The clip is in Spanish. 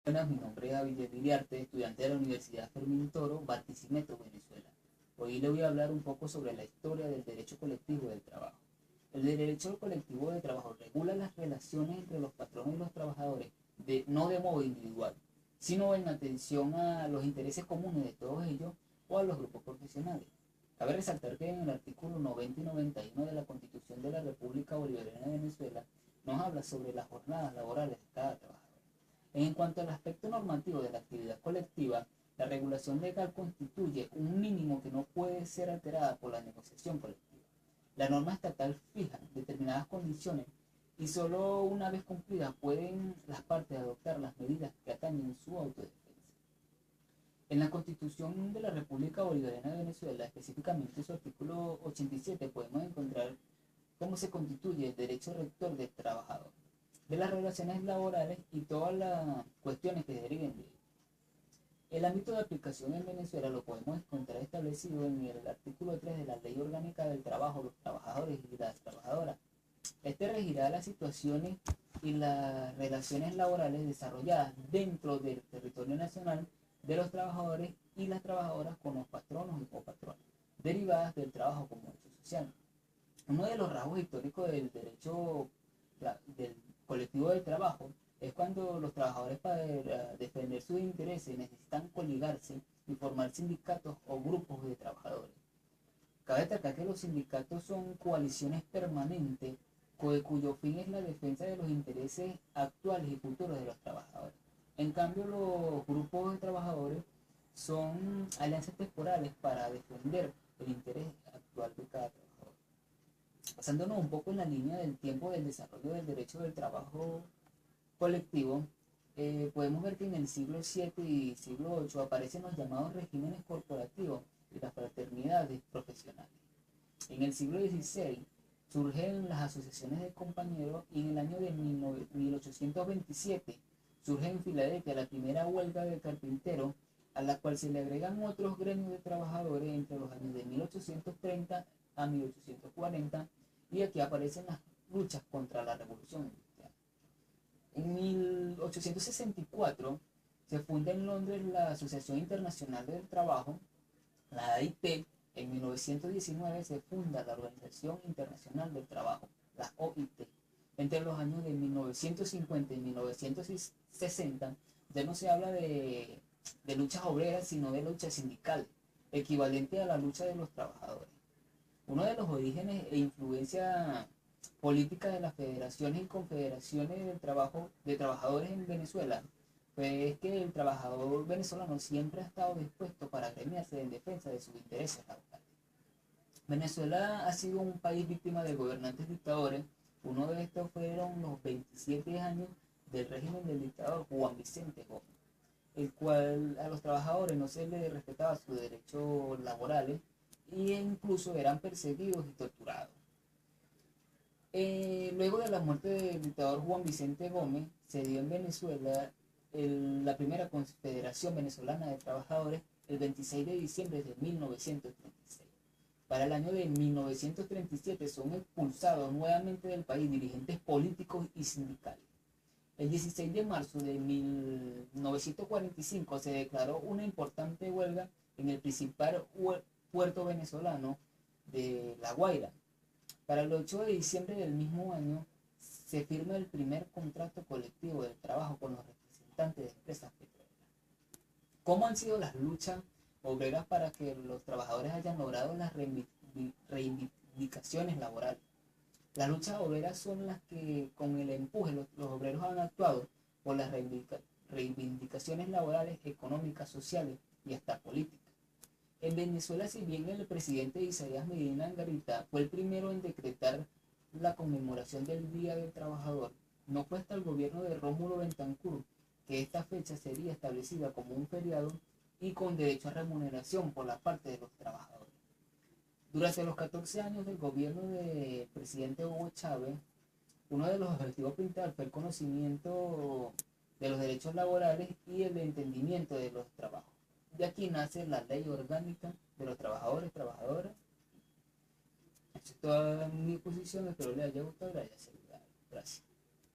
Buenas, mi nombre es Avilés Viriarte, estudiante de la Universidad Fermín Toro, Barquisimeto, Venezuela. Hoy le voy a hablar un poco sobre la historia del derecho colectivo del trabajo. El derecho colectivo de trabajo regula las relaciones entre los patrones y los trabajadores, no de modo individual, sino en atención a los intereses comunes de todos ellos o a los grupos profesionales. Cabe resaltar que en el artículo 90 y 91 de la Constitución de la República Bolivariana de Venezuela nos habla sobre las jornadas laborales de cada trabajador. En cuanto al aspecto normativo de la actividad colectiva, la regulación legal constituye un mínimo que no puede ser alterada por la negociación colectiva. La norma estatal fija determinadas condiciones y solo una vez cumplidas pueden las partes adoptar las medidas que atañen su autodefensa. En la Constitución de la República Bolivariana de Venezuela, específicamente su artículo 87, podemos encontrar cómo se constituye el derecho rector del trabajador, de las relaciones laborales y todas las cuestiones que deriven de ello. El ámbito de aplicación en Venezuela lo podemos encontrar establecido en el artículo 3 de la Ley Orgánica del Trabajo, los trabajadores y las trabajadoras. Este regirá las situaciones y las relaciones laborales desarrolladas dentro del territorio nacional de los trabajadores y las trabajadoras con los patronos o patronas, derivadas del trabajo como hecho social. Uno de los rasgos históricos del derecho del colectivo del trabajo es cuando los trabajadores para defender sus intereses necesitan coligarse y formar sindicatos o grupos de trabajadores. Cabe destacar que los sindicatos son coaliciones permanentes cuyo fin es la defensa de los intereses actuales y futuros de los trabajadores. En cambio, los grupos de trabajadores son alianzas temporales para defender el interés actual de cada trabajador. Basándonos un poco en la línea del tiempo del desarrollo del derecho del trabajo colectivo, podemos ver que en el siglo VII y siglo VIII aparecen los llamados regímenes corporativos y las fraternidades profesionales. En el siglo XVI surgen las asociaciones de compañeros y en el año de 1827 surge en Filadelfia la primera huelga de carpinteros, a la cual se le agregan otros gremios de trabajadores entre los años de 1830 a 1840, y aquí aparecen las luchas contra la revolución industrial. En 1864 se funda en Londres la Asociación Internacional del Trabajo, la AIT. En 1919 se funda la Organización Internacional del Trabajo, la OIT. Entre los años de 1950 y 1960 ya no se habla de luchas obreras, sino de luchas sindicales, equivalente a la lucha de los trabajadores. Uno de los orígenes e influencia política de las federaciones y confederaciones de trabajadores en Venezuela fue que el trabajador venezolano siempre ha estado dispuesto para agremiarse en defensa de sus intereses laborales. Venezuela ha sido un país víctima de gobernantes dictadores. Uno de estos fueron los 27 años del régimen del dictador Juan Vicente Gómez, el cual a los trabajadores no se les respetaba sus derechos laborales e incluso eran perseguidos y torturados. Luego de la muerte del dictador Juan Vicente Gómez, se dio en Venezuela la primera Confederación Venezolana de Trabajadores el 26 de diciembre de 1936. Para el año de 1937 son expulsados nuevamente del país dirigentes políticos y sindicales. El 16 de marzo de 1945 se declaró una importante huelga en el principal puerto venezolano de La Guaira. Para el 8 de diciembre del mismo año se firma el primer contrato colectivo de trabajo con los representantes de empresas petroleras. ¿Cómo han sido las luchas obreras para que los trabajadores hayan logrado las reivindicaciones laborales? Las luchas obreras son las que con el empuje los obreros han actuado por las reivindicaciones laborales, económicas, sociales y hasta políticas. En Venezuela, si bien el presidente Isaías Medina Angarita fue el primero en decretar la conmemoración del Día del Trabajador, no fue hasta el gobierno de Rómulo Betancourt que esta fecha sería establecida como un feriado y con derecho a remuneración por la parte de los trabajadores. Durante los 14 años del gobierno del presidente Hugo Chávez, uno de los objetivos principales fue el conocimiento de los derechos laborales y el entendimiento de los trabajos. De aquí nace la Ley Orgánica de los Trabajadores y Trabajadoras. Esta es toda mi posición, espero les haya gustado y les haya servido. Gracias.